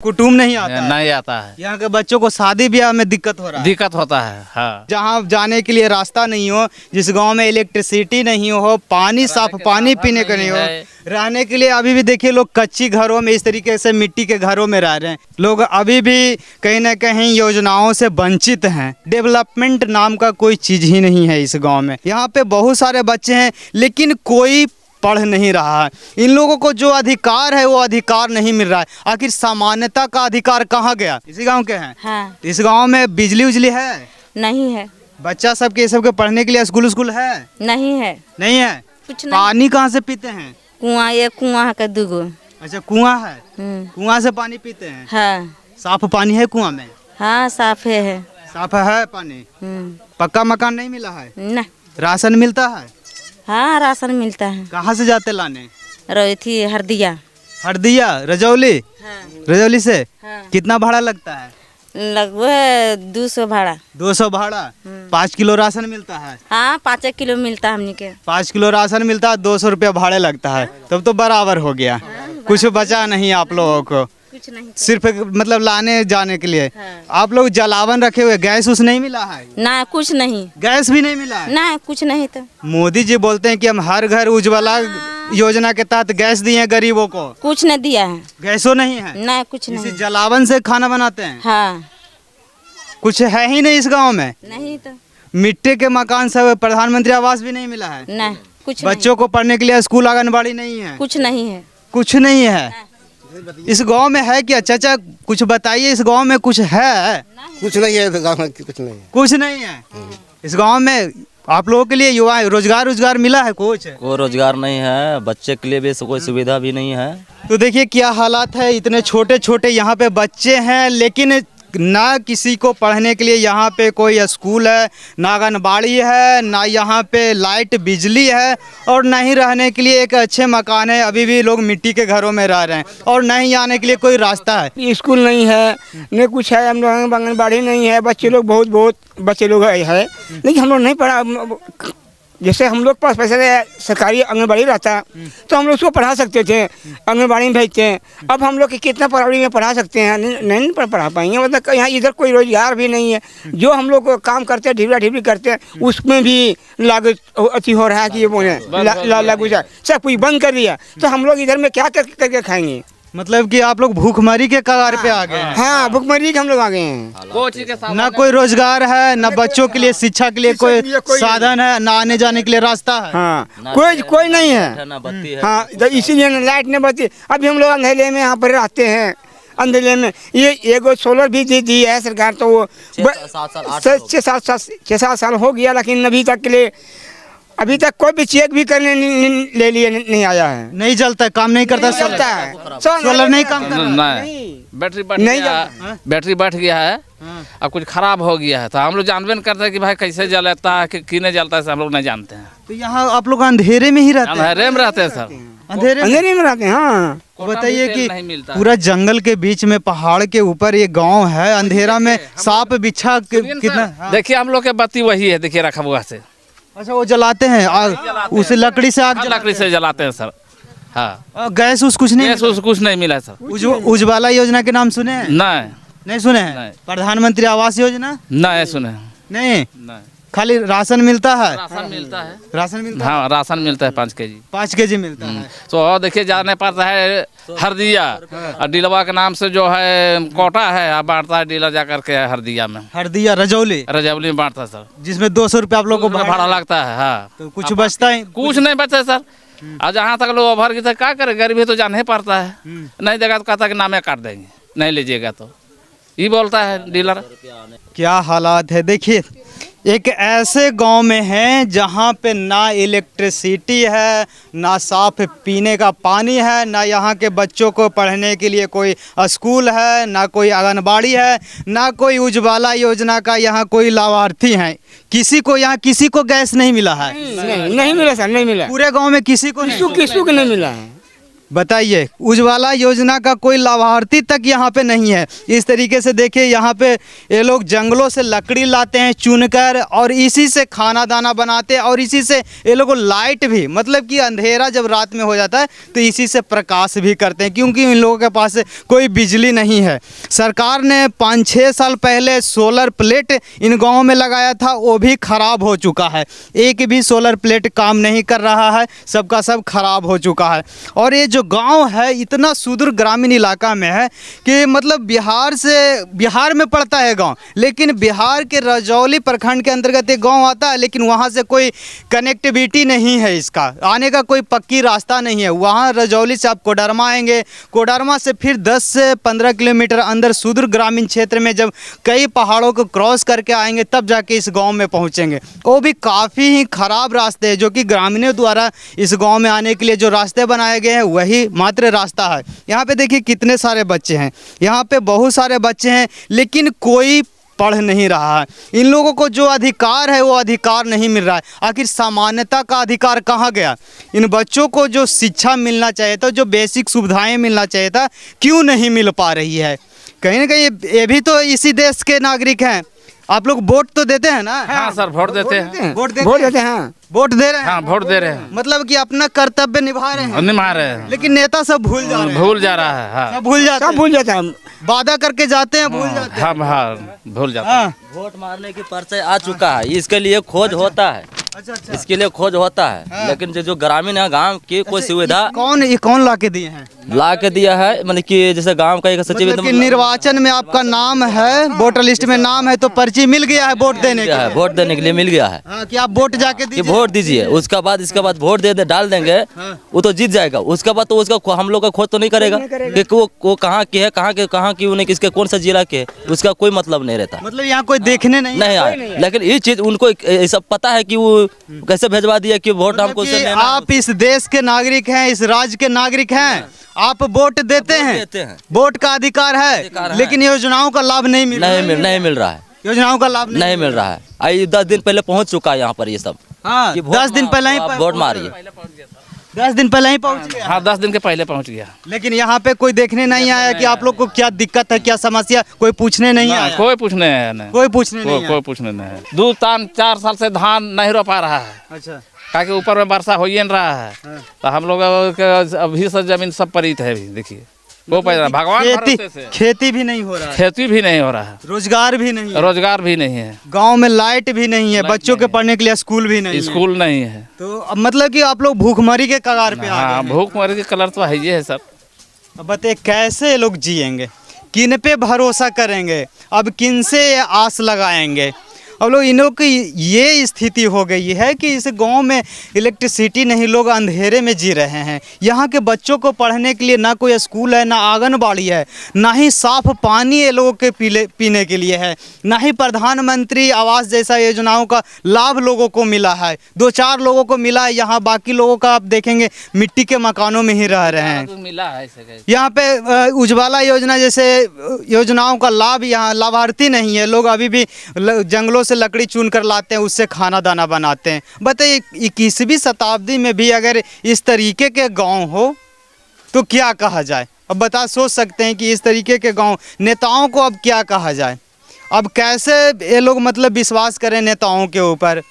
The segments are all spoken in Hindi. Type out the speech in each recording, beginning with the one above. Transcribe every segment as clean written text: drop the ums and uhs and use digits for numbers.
कुटुम नहीं आता है। नहीं आता है। यहाँ के बच्चों को शादी ब्याह में दिक्कत हो रहा है। दिक्कत होता है। हाँ, जहाँ जाने के लिए रास्ता नहीं हो, जिस गांव में इलेक्ट्रिसिटी नहीं हो, पानी साफ पानी पीने का नहीं हो, रहने के लिए अभी भी देखिए लोग कच्ची घरों में इस तरीके से मिट्टी के घरों में रह रहे हैं। लोग अभी भी कहीं ना कहीं योजनाओं से वंचित हैं। डेवलपमेंट नाम का कोई चीज़ ही नहीं है इस गांव में। यहाँ पे बहुत सारे बच्चे हैं लेकिन कोई पढ़ नहीं रहा है। इन लोगों को जो अधिकार है वो अधिकार नहीं मिल रहा है। आखिर सामान्यता का अधिकार कहाँ गया? इसी गांव के हैं। हाँ। इस गांव में बिजली उजली है? नहीं है। बच्चा सबके सबके पढ़ने के लिए स्कूल है? नहीं है। नहीं है। कुछ नहीं। पानी कहाँ से पीते हैं? कुआं, ये कुआं का दुगो। अच्छा, कुआं है। कुआं से पानी पीते हैं? हाँ। साफ पानी है कुआं में? हाँ, साफ है। साफ है पानी। पक्का मकान नहीं मिला है? न। राशन मिलता है? हाँ, राशन मिलता है। कहाँ से जाते लाने? थी हरदिया। हरदिया रजौली? हाँ। रजौली से? हाँ। कितना भाड़ा लगता है? लगभग 200 भाड़ा। 200 भाड़ा। 5 किलो राशन मिलता है? हाँ, 5 किलो मिलता है हमने के। 5 किलो राशन मिलता है, 200 रुपया भाड़े लगता है। तब तो बराबर हो गया। कुछ बचा नहीं आप लोगों को, कुछ नहीं। सिर्फ मतलब लाने जाने के लिए। हाँ। आप लोग जलावन रखे हुए, गैस उस नहीं मिला है? ना, कुछ नहीं। गैस भी नहीं मिला है? ना, कुछ नहीं। तो मोदी जी बोलते हैं कि हम हर घर उज्ज्वला योजना के तहत गैस दिए हैं गरीबों को। कुछ न दिया है। गैसो नहीं है? ना, कुछ इसी नहीं। जलावन से खाना बनाते हैं? हाँ। कुछ है ही नहीं इस गांव में। नहीं तो। मिट्टी के मकान सब, प्रधानमंत्री आवास भी नहीं मिला है। ना, कुछ बच्चों को पढ़ने के लिए स्कूल आंगनबाड़ी नहीं है। कुछ नहीं है। कुछ नहीं है। इस गांव में है क्या? चाचा कुछ बताइए, इस गांव में कुछ है? कुछ नहीं है गाँव में, कुछ नहीं है। कुछ नहीं है इस गांव में। आप लोगों के लिए युवा रोजगार मिला है कुछ? कोई रोजगार नहीं है, बच्चे के लिए भी कोई सुविधा भी नहीं है। तो देखिए क्या हालात है। इतने छोटे छोटे यहाँ पे बच्चे हैं लेकिन ना किसी को पढ़ने के लिए यहाँ पे कोई स्कूल है, ना आंगनबाड़ी है, ना यहाँ पे लाइट बिजली है, और ना ही रहने के लिए एक अच्छे मकान है। अभी भी लोग मिट्टी के घरों में रह रहे हैं और ना ही आने के लिए कोई रास्ता है। स्कूल नहीं है, न कुछ है। हम लोग आंगनबाड़ी नहीं है। बच्चे लोग बहुत बच्चे लोग है लेकिन हम लोग नहीं पढ़ा। जैसे हम लोग पास पैसे सरकारी आंगनबाड़ी रहता तो हम लोग उसको पढ़ा सकते थे, आंगनबाड़ी में भेजते हैं। अब हम लोग कितना प्राइमरी में पढ़ा सकते हैं? नहीं पढ़ा पाएंगे। मतलब यहाँ इधर कोई रोजगार भी नहीं है। जो हम लोग काम करते हैं, ढिबरा करते हैं, उसमें भी लागत अति हो रहा है कि ये बोले लागू जाए, सब कुछ बंद कर दिया। तो हम लोग इधर में क्या करके खाएंगे? मतलब कि आप लोग भूखमरी के कगार पे आ गए हैं। हाँ, भुखमरी के हम लोग आ गए हैं। ना कोई रोजगार है, ना बच्चों के लिए शिक्षा के लिए कोई साधन है, ना आने जाने के लिए रास्ता है। हाँ, कोई नहीं है। ना बत्ती है। हाँ, इसीलिए लाइट नहीं बत्ती। अभी हम लोग अंधेरे में यहाँ पर रहते हैं। अंधेरे में ये एगो सोलर भी दी है सरकार। तो वो 6-7 साल हो गया लेकिन अभी तक कोई भी चेक भी करने ले लिए नहीं आया है। नहीं जलता, काम नहीं करता। सोलर नहीं काम करता। नहीं, बैटरी बैठ गया है। अब कुछ खराब हो गया है तो हम लोग जानबे नहीं करते कि भाई कैसे जलता है कि नहीं जलता है, हम लोग नहीं जानते हैं। तो यहाँ आप लोग अंधेरे में ही रहते हैं? अंधेरे में रहते हैं सर। अंधेरे में रहते हैं। हाँ, बताइए कि पूरा जंगल के बीच में पहाड़ के ऊपर ये गांव है, अंधेरा में सांप बिच्छा कितना। देखिए हम लोग के बत्ती वही है, देखिए रखा हुआ से। अच्छा, वो जलाते हैं आग, उसे लकड़ी से आग लकड़ी से जलाते हैं सर। हाँ, गैस उस कुछ नहीं? गैस कुछ नहीं मिला सर। उज्ज्वला योजना के नाम सुने हैं? नहीं सुने हैं? नहीं। प्रधानमंत्री आवास योजना? नहीं सुने। नहीं, खाली राशन मिलता है? राशन मिलता है। राशन मिलता है? हाँ, राशन मिलता है 5 केजी। 5 केजी मिलता है। तो और देखिए जाने पड़ता है हरदिया, और डीलवा के नाम से जो है कोटा है, अब बांटता है डीलर जा करके हरदिया में। हरदिया रजौली में बांटता है सर, जिसमें 200 रुपया आप लोग को भाड़ा लगता है। हाँ, तो कुछ बचता है? कुछ नहीं बचता सर। और जहाँ तक लोग भर की क्या करे, गरीबी तो जाने पड़ता है। नहीं देगा तो कहता है कि नामे काट देंगे, नहीं लीजिएगा तो ये बोलता है डीलर। क्या हालात है देखिए। एक ऐसे गांव में है जहां पे ना इलेक्ट्रिसिटी है, ना साफ पीने का पानी है, ना यहाँ के बच्चों को पढ़ने के लिए कोई स्कूल है, ना कोई आंगनबाड़ी है, ना कोई उज्ज्वला योजना का यहाँ कोई लाभार्थी है। किसी को गैस नहीं मिला है? नहीं मिला सर, नहीं मिला। पूरे गांव में किसी को नहीं मिला है। बताइए, उज्ज्वला योजना का कोई लाभार्थी तक यहाँ पे नहीं है। इस तरीके से देखिए, यहाँ पे ये लोग जंगलों से लकड़ी लाते हैं चुनकर और इसी से खाना दाना बनाते हैं और इसी से ये लोग को लाइट भी, मतलब कि अंधेरा जब रात में हो जाता है तो इसी से प्रकाश भी करते हैं, क्योंकि इन लोगों के पास कोई बिजली नहीं है। सरकार ने 5-6 साल पहले सोलर प्लेट इन गाँव में लगाया था, वो भी खराब हो चुका है। एक भी सोलर प्लेट काम नहीं कर रहा है, सबका सब खराब हो चुका है। और ये जो गांव है इतना सुदूर ग्रामीण इलाका में है कि मतलब बिहार में पड़ता है गांव, लेकिन बिहार के रजौली प्रखंड के अंतर्गत एक गांव आता है, लेकिन वहां से कोई कनेक्टिविटी नहीं है, इसका आने का कोई पक्की रास्ता नहीं है। वहां रजौली से आप कोडरमा आएंगे, कोडरमा से फिर 10 से 15 किलोमीटर अंदर सुदूर ग्रामीण क्षेत्र में जब कई पहाड़ों को क्रॉस करके आएंगे तब जाके इस गाँव में पहुँचेंगे। वो भी काफ़ी ही खराब रास्ते हैं, जो कि ग्रामीणों द्वारा इस गाँव में आने के लिए जो रास्ते बनाए गए हैं वही मात्र रास्ता है। यहाँ पे देखिए कितने सारे बच्चे हैं, यहाँ पे बहुत सारे बच्चे हैं, लेकिन कोई पढ़ नहीं रहा है। इन लोगों को जो अधिकार है वो अधिकार नहीं मिल रहा है। आखिर समानता का अधिकार कहाँ गया? इन बच्चों को जो शिक्षा मिलना चाहिए था, जो बेसिक सुविधाएं मिलना चाहिए था, क्यों नहीं मिल पा रही है? कहीं ना कहीं ये भी तो इसी देश के नागरिक हैं। आप लोग वोट तो देते हैं ना? हाँ सर, वोट देते हैं। वोट देते हैं। वोट दे रहे हैं। हाँ, वोट दे रहे हैं, मतलब कि अपना कर्तव्य निभा रहे हैं, निभा रहे हैं, लेकिन नेता सब भूल जा रहे हैं। भूल जा रहा है। हाँ, सब भूल जाते हैं, हैं। वादा करके जाते हैं, भूल जाते हैं। हाँ, भूल जाते हैं। हाँ, वोट मारने की पर्चा आ चुका है, इसके लिए खोज होता है। अच्छा। इसके लिए खोज होता है, लेकिन जो ग्रामीण है गांव की कोई सुविधा ये कौन ला के दिए हैं? ला के दिया है, मतलब कि जैसे गांव का एक सचिव मतलब कि निर्वाचन में आपका नाम है, वोटर लिस्ट में नाम है, तो पर्ची मिल गया है वोट देने के लिए। वोट देने के लिए मिल गया है। हाँ, कि आप वोट जाके कि दीजिए। वोट दीजिए, उसके बाद वोट डाल देंगे, वो तो जीत जाएगा। उसके बाद तो उसका हम लोग का खोज तो नहीं करेगा कि वो कहाँ के है, कहाँ की उन्हें किसके कौन सा जिला के, उसका कोई मतलब नहीं रहता। मतलब यहाँ कोई देखने नहीं आए, लेकिन ये चीज उनको सब पता है कि वो कैसे भेजवा दिया कि वोट हमको कि आप इस देश के नागरिक हैं, इस राज्य के नागरिक हैं, आप वोट देते हैं, वोट का अधिकार है, लेकिन योजनाओं का लाभ नहीं मिल रहा है। योजनाओं का लाभ नहीं मिल रहा है। आई 10 दिन पहले पहुंच चुका है यहाँ पर ये सब। हाँ, 10 दिन पहले ही वोट मारिए। 10 दिन पहले ही पहुंच गया। हाँ, 10 दिन के पहले पहुंच गया, लेकिन यहाँ पे कोई देखने नहीं आया कि आप लोग को क्या दिक्कत है, क्या समस्या, कोई पूछने नहीं आया। कोई पूछने नहीं, कोई पूछने नहीं आया। कोई पूछने नहीं। 2-4 साल से धान नहीं रो पा रहा है। अच्छा, ताकि ऊपर में वर्षा हो ही नहीं रहा है। तो हम लोग अभी से जमीन सब परित है। अभी देखिए, वो भगवान भरोसे से खेती भी नहीं हो रहा है, खेती भी नहीं हो रहा है, रोजगार भी नहीं है, रोजगार भी नहीं है, गांव में लाइट भी नहीं है, बच्चों के पढ़ने के लिए स्कूल भी नहीं है। स्कूल नहीं है। तो अब मतलब कि आप लोग भूखमरी के कगार पे आ हाँ, गए हैं। भूखमरी के कलर तो है ही है सर। अब बताइए कैसे लोग जिएंगे, किन पे भरोसा करेंगे, अब किन से आस लगाएंगे? अब लोग इन लोग की ये स्थिति हो गई है कि इस गांव में इलेक्ट्रिसिटी नहीं, लोग अंधेरे में जी रहे हैं। यहाँ के बच्चों को पढ़ने के लिए ना कोई स्कूल है, ना आंगनबाड़ी है, ना ही साफ पानी ये लोगों के पीने के लिए है, ना ही प्रधानमंत्री आवास जैसा योजनाओं का लाभ लोगों को मिला है। 2-4 लोगों को मिला है, यहाँ बाकी लोगों का आप देखेंगे मिट्टी के मकानों में ही रह रहे हैं। मिला है यहाँ पे उज्ज्वला योजना जैसे योजनाओं का लाभ यहाँ लाभार्थी नहीं है। लोग अभी भी जंगलों से लकड़ी चुन कर लाते हैं, उससे खाना दाना बनाते हैं। बताइए 21वीं शताब्दी में भी अगर इस तरीके के गांव हो तो क्या कहा जाए? अब सोच सकते हैं कि इस तरीके के गांव, नेताओं को अब क्या कहा जाए? अब कैसे ये लोग मतलब विश्वास करें नेताओं के ऊपर,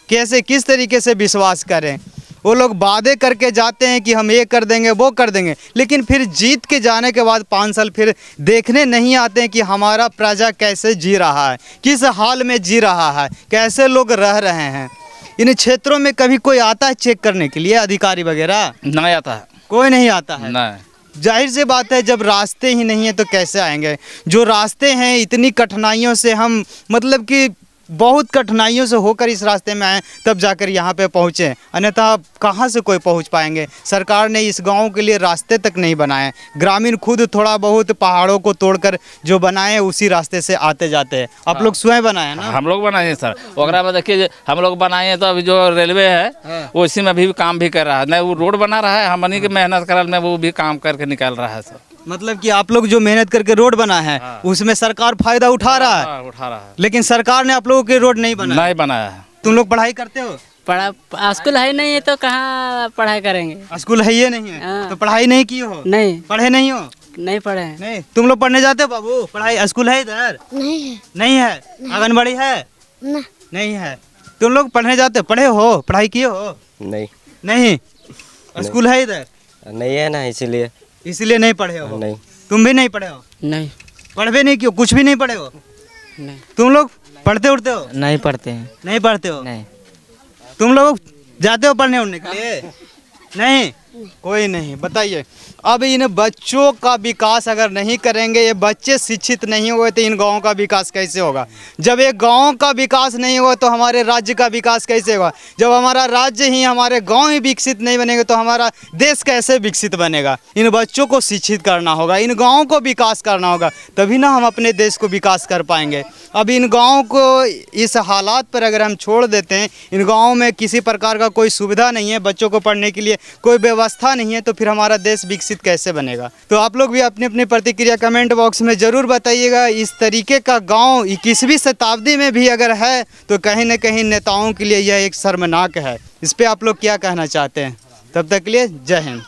कैसे किस तरीके से विश्वास करें? वो लोग वादे करके जाते हैं कि हम ये कर देंगे, वो कर देंगे, लेकिन फिर जीत के जाने के बाद 5 साल फिर देखने नहीं आते हैं कि हमारा प्रजा कैसे जी रहा है, किस हाल में जी रहा है, कैसे लोग रह रहे हैं। इन क्षेत्रों में कभी कोई आता है चेक करने के लिए, अधिकारी वगैरह? नहीं आता है, कोई नहीं आता है। नहीं। जाहिर सी बात है, जब रास्ते ही नहीं है तो कैसे आएंगे? जो रास्ते हैं इतनी कठिनाइयों से हम मतलब कि बहुत कठिनाइयों से होकर इस रास्ते में आए, तब जाकर यहाँ पे पहुँचे, अन्यथा कहाँ से कोई पहुँच पाएंगे? सरकार ने इस गांव के लिए रास्ते तक नहीं बनाए। ग्रामीण खुद थोड़ा बहुत पहाड़ों को तोड़कर जो बनाए उसी रास्ते से आते जाते हैं। आप लोग स्वयं बनाए ना? हम लोग बनाए हैं सर। वगैरह में देखिए हम लोग बनाए हैं, तो अभी जो रेलवे है वो इसी में भी काम भी कर रहा है। नहीं, वो रोड बना रहा है, हमनी की मेहनत करल में वो भी काम करके निकाल रहा है सर। मतलब कि आप लोग जो मेहनत करके रोड बना है उसमें सरकार फायदा उठा रहा है, उठा रहा है, लेकिन सरकार ने आप लोगों के रोड नहीं बनाया। नहीं बनाया है। तुम लोग पढ़ाई करते हो? पढ़ा स्कूल है नहीं है तो कहाँ पढ़ाई करेंगे। स्कूल है ये नहीं है हाँ। तो पढ़ाई नहीं की हो? नहीं पढ़े नहीं हो? नहीं पढ़े हैं। नहीं। तुम लोग पढ़ने जाते हो बाबू? पढ़ाई स्कूल है इधर? नहीं है। नहीं है। आंगनबाड़ी है? ना। नहीं है। तुम लोग पढ़ने जाते हो? पढ़े हो? पढ़ाई किए हो? नहीं नहीं। स्कूल है इधर? नहीं है ना, इसीलिए इसलिए नहीं पढ़े हो? नहीं। तुम भी नहीं पढ़े हो? नहीं पढ़ भी नहीं क्यों? कुछ भी नहीं पढ़े हो? नहीं तुम लोग पढ़ते उठते हो? नहीं पढ़ते हैं। नहीं पढ़ते हो? नहीं तुम लोग जाते हो पढ़ने उड़ने के लिए? नहीं। कोई नहीं। बताइए, अब इन बच्चों का विकास अगर नहीं करेंगे, ये बच्चे शिक्षित नहीं हुए तो इन गाँव का विकास कैसे होगा? जब एक गाँव का विकास नहीं होगा तो हमारे राज्य का विकास कैसे होगा? जब हमारा राज्य ही, हमारे गाँव ही विकसित नहीं बनेंगे तो हमारा देश कैसे विकसित बनेगा? इन बच्चों को शिक्षित करना होगा, इन गाँव को विकास करना होगा, तभी ना हम अपने देश को विकास कर पाएंगे। अब इन गाँव को इस हालात पर अगर हम छोड़ देते हैं, इन गाँव में किसी प्रकार का कोई सुविधा नहीं है, बच्चों को पढ़ने के लिए कोई व्यवस्था नहीं है, तो फिर हमारा देश विकसित कैसे बनेगा? तो आप लोग भी अपनी अपनी प्रतिक्रिया कमेंट बॉक्स में ज़रूर बताइएगा। इस तरीके का गांव 21वीं शताब्दी में भी अगर है तो कहीं ना कहीं नेताओं के लिए यह एक शर्मनाक है। इस पे आप लोग क्या कहना चाहते हैं? तब तक के लिए जय हिंद।